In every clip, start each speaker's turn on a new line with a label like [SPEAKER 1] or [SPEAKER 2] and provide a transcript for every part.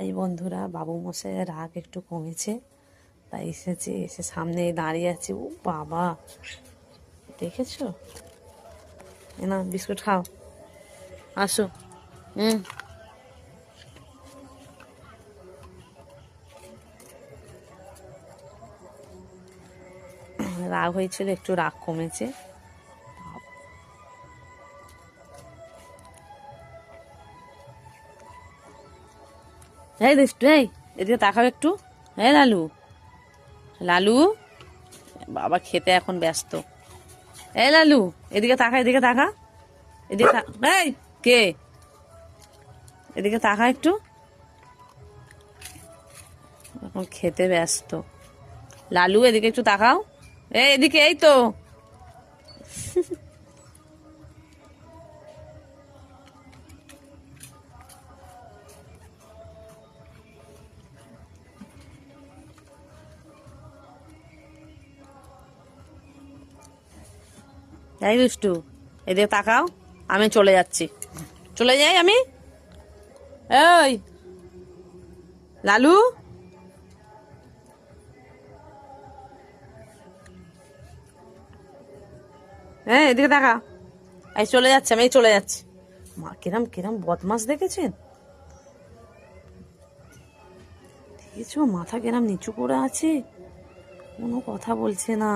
[SPEAKER 1] আজ বন্ধুরা বাবু মশাইয়ের রাগ একটু কমেছে, তাই এসেছে, এসে সামনে দাঁড়িয়ে আছে। ও বাবা, দেখেছো? না বিস্কুট খাও, আসো। হুম, রাগ হয়েছিল, একটু রাগ কমেছে। এই দুষ্টু, এই এদিকে তাকাও একটু। হ্যাঁ লালু, লালু বাবা খেতে এখন ব্যস্ত। এই লালু, এদিকে তাকা, এদিকে তাকা, এদিকে এই কে, এদিকে তাকা একটু, এখন খেতে ব্যস্ত। লালু এদিকে একটু তাকাও। এই এদিকে, এই তো। এই দুষ্টু, এদিকে তাকাও, আমি চলে যাচ্ছি। চলে যাই আমি। এই লালু, হ্যাঁ এদিকে তাকা। এই চলে যাচ্ছে, আমি চলে যাচ্ছি। মা কিরম কিরম বদমাস দেখেছেন? দেখেছো মাথা কিরম নিচু করে আছে, কোনো কথা বলছে না।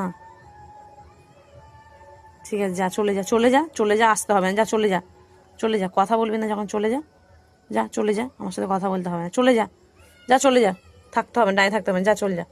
[SPEAKER 1] ঠিক আছে, যা, চলে যা, চলে যা, চলে যা, আসতে হবে না, যা চলে যা, চলে যা, কথা বলবি না যখন, চলে যা, যা চলে যা, আমার সাথে কথা বলতে হবে না, চলে যা, যা চলে যা, থাকতে হবে না, দাঁড়িয়ে থাকতে হবে না, যা চলে যা।